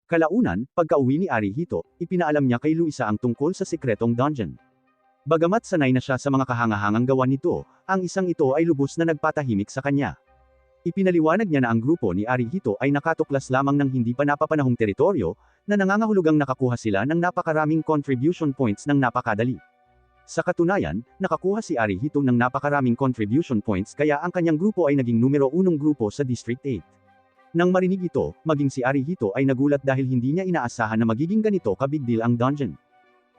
Kalaunan, pagka-uwi ni Arihito, ipinaalam niya kay Luisa ang tungkol sa sikretong dungeon. Bagamat sanay na siya sa mga kahangahangang gawa nito, ang isang ito ay lubos na nagpatahimik sa kanya. Ipinaliwanag niya na ang grupo ni Arihito ay nakatuklas lamang ng hindi pa napapanahong teritoryo, na nangangahulugang nakakuha sila ng napakaraming contribution points ng napakadali. Sa katunayan, nakakuha si Arihito ng napakaraming contribution points kaya ang kanyang grupo ay naging numero 1 grupo sa District 8. Nang marinig ito, maging si Arihito ay nagulat dahil hindi niya inaasahan na magiging ganito ka-big deal ang dungeon.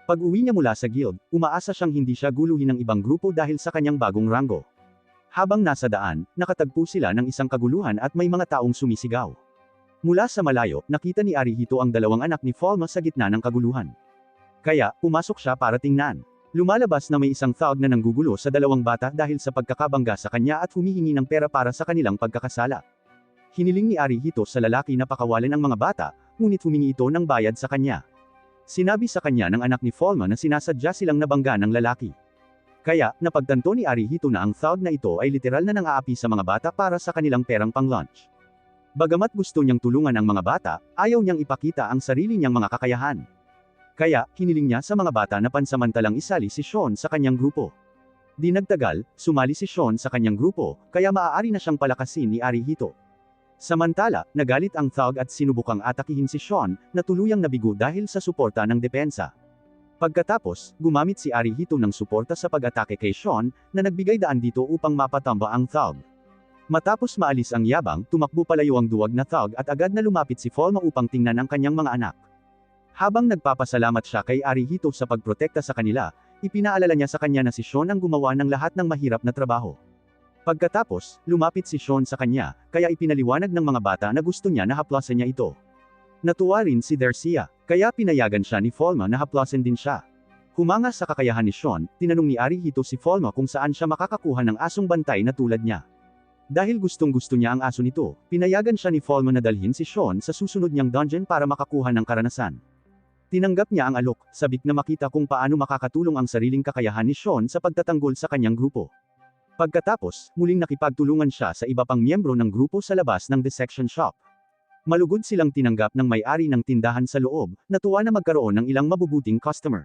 Pag-uwi niya mula sa guild, umaasa siyang hindi siya guluhin ng ibang grupo dahil sa kanyang bagong ranggo. Habang nasa daan, nakatagpo sila ng isang kaguluhan at may mga taong sumisigaw. Mula sa malayo, nakita ni Arihito ang dalawang anak ni Falma sa gitna ng kaguluhan. Kaya, pumasok siya para tingnan. Lumalabas na may isang thug na nanggugulo sa dalawang bata dahil sa pagkakabangga sa kanya at humihingi ng pera para sa kanilang pagkakasala. Hiniling ni Arihito sa lalaki na pakawalan ang mga bata, ngunit humingi ito ng bayad sa kanya. Sinabi sa kanya ng anak ni Falma na sinasadya silang nabangga ng lalaki. Kaya, napagtanto ni Arihito na ang thug na ito ay literal na nang-aapi sa mga bata para sa kanilang perang pang-lunch. Bagamat gusto niyang tulungan ang mga bata, ayaw niyang ipakita ang sarili niyang mga kakayahan. Kaya, hiniling niya sa mga bata na pansamantalang isali si Sean sa kanyang grupo. Di nagtagal, sumali si Sean sa kanyang grupo, kaya maaari na siyang palakasin ni Arihito. Samantala, nagalit ang thug at sinubukang atakihin si Sean, na tuluyang nabigo dahil sa suporta ng depensa. Pagkatapos, gumamit si Arihito ng suporta sa pag-atake kay Sean, na nagbigay daan dito upang mapatamba ang thug. Matapos maalis ang yabang, tumakbo palayo ang duwag na thug at agad na lumapit si Falma upang tingnan ang kanyang mga anak. Habang nagpapasalamat siya kay Arihito sa pagprotekta sa kanila, ipinaalala niya sa kanya na si Sean ang gumawa ng lahat ng mahirap na trabaho. Pagkatapos, lumapit si Sean sa kanya, kaya ipinaliwanag ng mga bata na gusto niya na haplasan niya ito. Natuwa rin si Darcia, kaya pinayagan siya ni Falma na haplasan din siya. Humanga sa kakayahan ni Sean, tinanong ni Arihito si Falma kung saan siya makakakuha ng asong bantay na tulad niya. Dahil gustong-gusto niya ang aso nito, pinayagan siya ni Falma na dalhin si Sean sa susunod niyang dungeon para makakuha ng karanasan. Tinanggap niya ang alok, sabik na makita kung paano makakatulong ang sariling kakayahan ni Sean sa pagtatanggol sa kanyang grupo. Pagkatapos, muling nakipagtulungan siya sa iba pang miyembro ng grupo sa labas ng dissection shop. Malugod silang tinanggap ng may-ari ng tindahan sa loob, natuwa na magkaroon ng ilang mabubuting customer.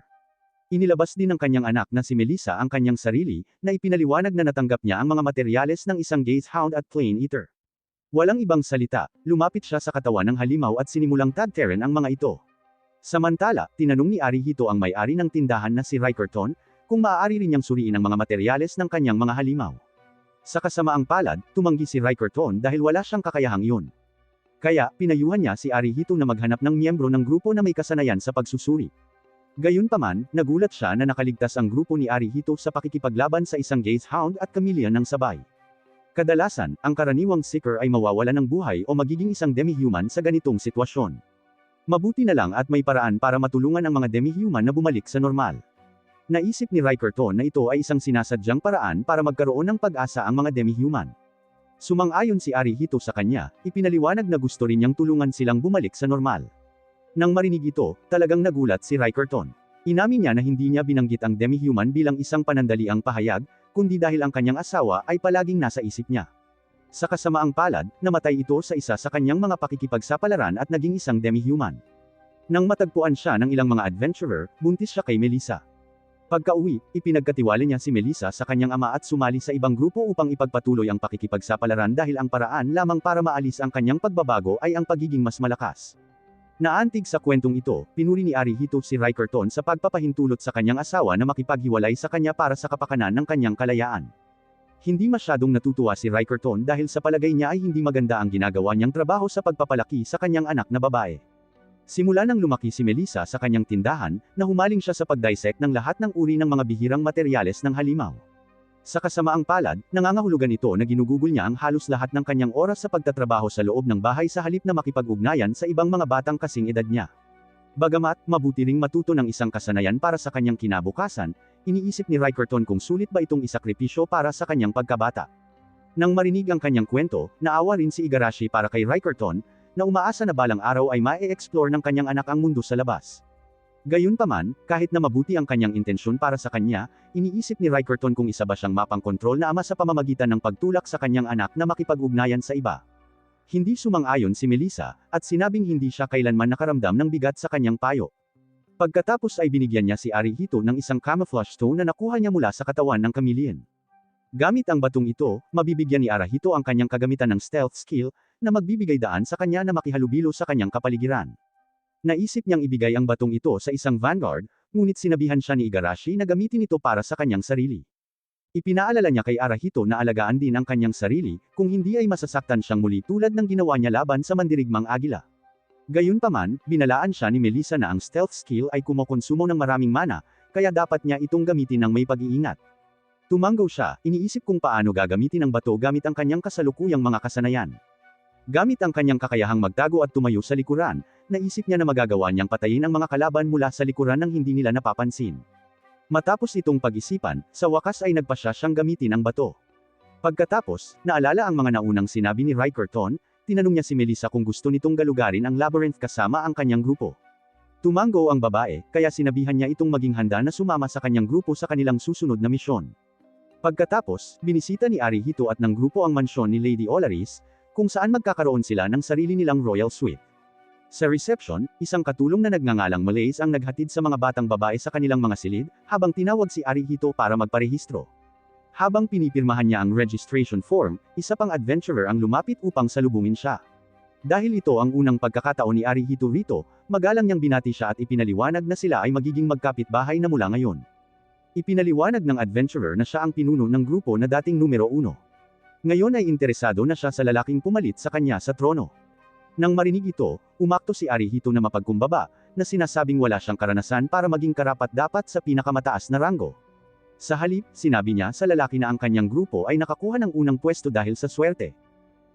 Inilabas din ng kanyang anak na si Melissa ang kanyang sarili, na ipinaliwanag na natanggap niya ang mga materyales ng isang gazehound at plane eater. Walang ibang salita, lumapit siya sa katawan ng halimaw at sinimulang tagteren ang mga ito. Samantala, tinanong ni Arihito ang may-ari ng tindahan na si Rickerton, kung maaari rin niyang suriin ang mga materyales ng kanyang mga halimaw. Sa kasamaang palad, tumanggi si Rickerton dahil wala siyang kakayahang iyon. Kaya, pinayuhan niya si Arihito na maghanap ng miyembro ng grupo na may kasanayan sa pagsusuri. Gayunpaman, nagulat siya na nakaligtas ang grupo ni Arihito sa pakikipaglaban sa isang gazehound at chameleon ng sabay. Kadalasan, ang karaniwang seeker ay mawawalan ng buhay o magiging isang demi-human sa ganitong sitwasyon. Mabuti na lang at may paraan para matulungan ang mga demi-human na bumalik sa normal. Naisip ni Rickerton na ito ay isang sinasadyang paraan para magkaroon ng pag-asa ang mga demi-human. Sumang-ayon si Arihito sa kanya, ipinaliwanag na gusto rin niyang tulungan silang bumalik sa normal. Nang marinig ito, talagang nagulat si Rickerton. Inamin niya na hindi niya binanggit ang demi-human bilang isang panandaliang pahayag, kundi dahil ang kanyang asawa ay palaging nasa isip niya. Sa kasamaang palad, namatay ito sa isa sa kanyang mga pakikipagsapalaran at naging isang demi-human. Nang matagpuan siya ng ilang mga adventurer, buntis siya kay Melissa. Pagka-uwi, ipinagkatiwala niya si Melissa sa kanyang ama at sumali sa ibang grupo upang ipagpatuloy ang pakikipagsapalaran dahil ang paraan lamang para maalis ang kanyang pagbabago ay ang pagiging mas malakas. Naantig sa kwentong ito, pinuri ni Arihito si Rickerton sa pagpapahintulot sa kanyang asawa na makipaghiwalay sa kanya para sa kapakanan ng kanyang kalayaan. Hindi masyadong natutuwa si Rickerton dahil sa palagay niya ay hindi maganda ang ginagawa niyang trabaho sa pagpapalaki sa kanyang anak na babae. Simula nang lumaki si Melissa sa kanyang tindahan, na humaling siya sa pagdissect ng lahat ng uri ng mga bihirang materyales ng halimaw. Sa kasamaang palad, nangangahulugan ito na ginugugol niya ang halos lahat ng kanyang oras sa pagtatrabaho sa loob ng bahay sa halip na makipag-ugnayan sa ibang mga batang kasing edad niya. Bagamat, mabuti ring matuto ng isang kasanayan para sa kanyang kinabukasan, iniisip ni Rickerton kung sulit ba itong isakripisyo para sa kanyang pagkabata. Nang marinig ang kanyang kwento, naawa rin si Igarashi para kay Rickerton, na umaasa na balang araw ay ma-e-explore ng kanyang anak ang mundo sa labas. Gayunpaman, kahit na mabuti ang kanyang intensyon para sa kanya, iniisip ni Rickerton kung isa ba siyang mapangkontrol na ama sa pamamagitan ng pagtulak sa kanyang anak na makipag-ugnayan sa iba. Hindi sumang-ayon si Melissa, at sinabing hindi siya kailanman nakaramdam ng bigat sa kanyang payo. Pagkatapos ay binigyan niya si Arihito ng isang camouflage stone na nakuha niya mula sa katawan ng chameleon. Gamit ang batong ito, mabibigyan ni Arihito ang kanyang kagamitan ng stealth skill, na magbibigay daan sa kanya na makihalubilo sa kanyang kapaligiran. Naisip niyang ibigay ang batong ito sa isang vanguard, ngunit sinabihan siya ni Igarashi na gamitin ito para sa kanyang sarili. Ipinaalala niya kay Arihito na alagaan din ang kanyang sarili, kung hindi ay masasaktan siyang muli tulad ng ginawa niya laban sa mandirigmang agila. Gayunpaman, binalaan siya ni Melissa na ang stealth skill ay kumokonsumo ng maraming mana, kaya dapat niya itong gamitin ng may pag-iingat. Tumanggaw siya, iniisip kung paano gagamitin ang bato gamit ang kanyang kasalukuyang mga kasanayan. Gamit ang kanyang kakayahang magtago at tumayo sa likuran, naisip niya na magagawa niyang patayin ang mga kalaban mula sa likuran nang hindi nila napapansin. Matapos itong pag-isipan, sa wakas ay nagpasya siyang gamitin ang bato. Pagkatapos, naalala ang mga naunang sinabi ni Rickerton, tinanong niya si Melissa kung gusto nitong galugarin ang labyrinth kasama ang kanyang grupo. Tumanggo ang babae, kaya sinabihan niya itong maging handa na sumama sa kanyang grupo sa kanilang susunod na misyon. Pagkatapos, binisita ni Arihito at ng grupo ang mansyon ni Lady Olaris, kung saan magkakaroon sila ng sarili nilang royal suite. Sa reception, isang katulong na nagngangalang Malays ang naghatid sa mga batang babae sa kanilang mga silid, habang tinawag si Arihito para magparehistro. Habang pinipirmahan niya ang registration form, isa pang adventurer ang lumapit upang salubungin siya. Dahil ito ang unang pagkakataon ni Arihito rito, magalang niyang binati siya at ipinaliwanag na sila ay magiging magkapitbahay na mula ngayon. Ipinaliwanag ng adventurer na siya ang pinuno ng grupo na dating numero 1. Ngayon ay interesado na siya sa lalaking pumalit sa kanya sa trono. Nang marinig ito, umakto si Arihito na mapagkumbaba, na sinasabing wala siyang karanasan para maging karapat-dapat sa pinakamataas na ranggo. Sa halip, sinabi niya sa lalaki na ang kanyang grupo ay nakakuha ng unang pwesto dahil sa swerte.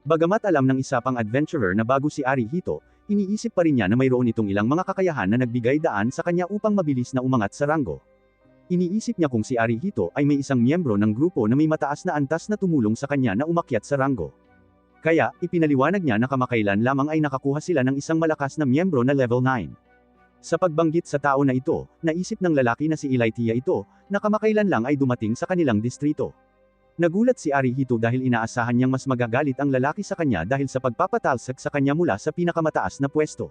Bagamat alam ng isa pang adventurer na bago si Arihito, iniisip pa rin niya na mayroon itong ilang mga kakayahan na nagbigay daan sa kanya upang mabilis na umangat sa ranggo. Iniisip niya kung si Arihito ay may isang miyembro ng grupo na may mataas na antas na tumulong sa kanya na umakyat sa ranggo. Kaya, ipinaliwanag niya na kamakailan lamang ay nakakuha sila ng isang malakas na miyembro na level 9. Sa pagbanggit sa tao na ito, naisip ng lalaki na si Elaithia ito, na kamakailan lang ay dumating sa kanilang distrito. Nagulat si Arihito dahil inaasahan niyang mas magagalit ang lalaki sa kanya dahil sa pagpapatalsak sa kanya mula sa pinakamataas na pwesto.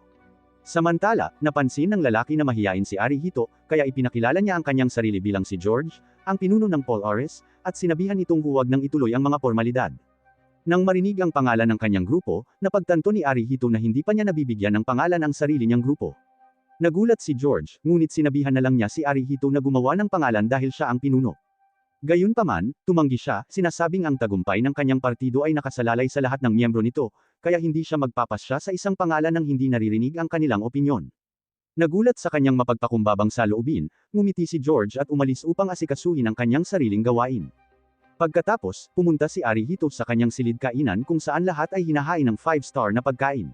Samantala, napansin ng lalaki na mahiyain si Arihito, kaya ipinakilala niya ang kanyang sarili bilang si George, ang pinuno ng Polaris, at sinabihan itong huwag nang ituloy ang mga formalidad. Nang marinig ang pangalan ng kanyang grupo, napagtanto ni Arihito na hindi pa niya nabibigyan ng pangalan ang sarili niyang grupo. Nagulat si George, ngunit sinabihan na lang niya si Arihito na gumawa ng pangalan dahil siya ang pinuno. Gayunpaman, tumanggi siya, sinasabing ang tagumpay ng kanyang partido ay nakasalalay sa lahat ng miyembro nito, kaya hindi siya magpapasya sa isang pangalan nang hindi naririnig ang kanilang opinyon. Nagulat sa kanyang mapagpakumbabang saloobin, ngumiti si George at umalis upang asikasuhin ang kanyang sariling gawain. Pagkatapos, pumunta si Arihito sa kanyang silid kainan kung saan lahat ay hinahain ng 5-star na pagkain.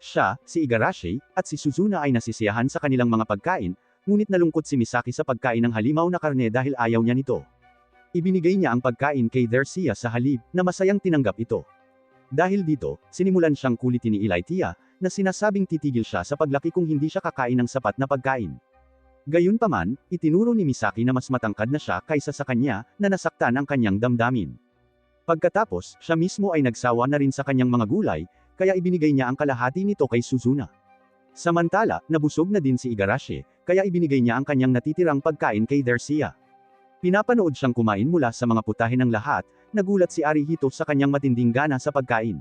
Siya, si Igarashi, at si Suzuna ay nasisiyahan sa kanilang mga pagkain, ngunit nalungkot si Misaki sa pagkain ng halimaw na karne dahil ayaw niya nito. Ibinigay niya ang pagkain kay Dersia sa halip, na masayang tinanggap ito. Dahil dito, sinimulan siyang kulitin ni Elaithia, na sinasabing titigil siya sa paglaki kung hindi siya kakain ng sapat na pagkain. Gayunpaman, itinuro ni Misaki na mas matangkad na siya kaysa sa kanya, na nasaktan ang kanyang damdamin. Pagkatapos, siya mismo ay nagsawa na rin sa kanyang mga gulay, kaya ibinigay niya ang kalahati nito kay Suzuna. Samantala, nabusog na din si Igarashi, kaya ibinigay niya ang kanyang natitirang pagkain kay Dersia. Pinapanood siyang kumain mula sa mga putahe ng lahat, nagulat si Arihito sa kanyang matinding gana sa pagkain.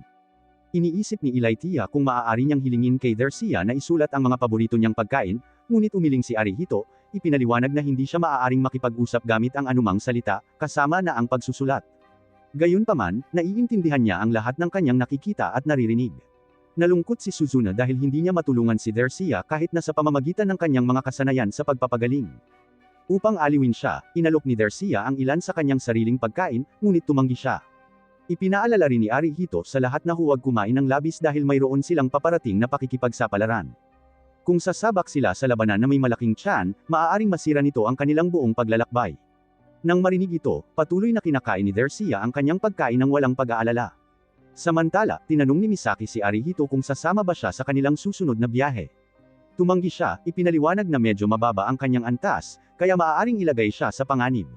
Iniisip ni Elaithia kung maaari niyang hilingin kay Dersia na isulat ang mga paborito niyang pagkain, ngunit umiling si Arihito, ipinaliwanag na hindi siya maaaring makipag-usap gamit ang anumang salita, kasama na ang pagsusulat. Gayunpaman, naiintindihan niya ang lahat ng kanyang nakikita at naririnig. Nalungkot si Suzuna dahil hindi niya matulungan si Dersia kahit na sa pamamagitan ng kanyang mga kasanayan sa pagpapagaling. Upang aliwin siya, inalok ni Dersia ang ilan sa kanyang sariling pagkain, ngunit tumanggi siya. Ipinaalala rin ni Arihito sa lahat na huwag kumain ng labis dahil mayroon silang paparating na pakikipagsapalaran. Kung sasabak sila sa labanan na may malaking tiyan, maaaring masira nito ang kanilang buong paglalakbay. Nang marinig ito, patuloy na kinakain ni Dersia ang kanyang pagkain ng walang pag-aalala. Samantala, tinanong ni Misaki si Arihito kung sasama ba siya sa kanilang susunod na biyahe. Tumanggi siya, ipinaliwanag na medyo mababa ang kanyang antas, kaya maaaring ilagay siya sa panganib.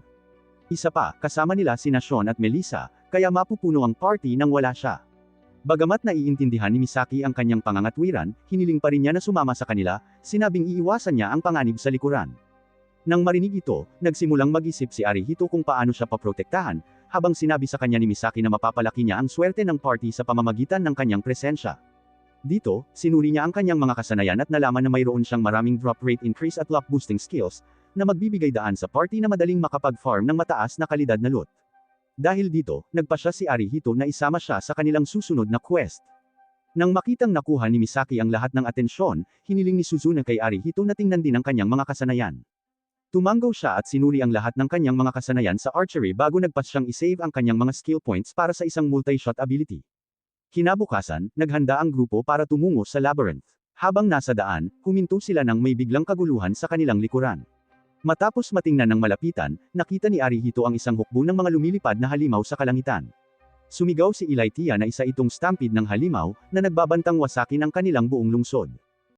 Isa pa, kasama nila sina Sean at Melissa, kaya mapupuno ang party nang wala siya. Bagamat naiintindihan ni Misaki ang kanyang pangangatwiran, hiniling pa rin niya na sumama sa kanila, sinabing iiwasan niya ang panganib sa likuran. Nang marinig ito, nagsimulang mag-isip si Arihito kung paano siya paprotektahan, habang sinabi sa kanya ni Misaki na mapapalaki niya ang swerte ng party sa pamamagitan ng kanyang presensya. Dito, sinuri niya ang kanyang mga kasanayan at nalaman na mayroon siyang maraming drop rate increase at luck boosting skills, na magbibigay daan sa party na madaling makapag-farm ng mataas na kalidad na loot. Dahil dito, nagpasya si Arihito na isama siya sa kanilang susunod na quest. Nang makitang nakuha ni Misaki ang lahat ng atensyon, hiniling ni Suzuna kay Arihito na tingnan din ang kanyang mga kasanayan. Tumanggaw siya at sinuri ang lahat ng kanyang mga kasanayan sa archery bago nagpas siyang isave ang kanyang mga skill points para sa isang multi-shot ability. Kinabukasan, naghanda ang grupo para tumungo sa labyrinth. Habang nasa daan, huminto sila nang may biglang kaguluhan sa kanilang likuran. Matapos matingnan ng malapitan, nakita ni Arihito ang isang hukbo ng mga lumilipad na halimaw sa kalangitan. Sumigaw si Elaithia na isa itong stampede ng halimaw, na nagbabantang wasakin ang kanilang buong lungsod.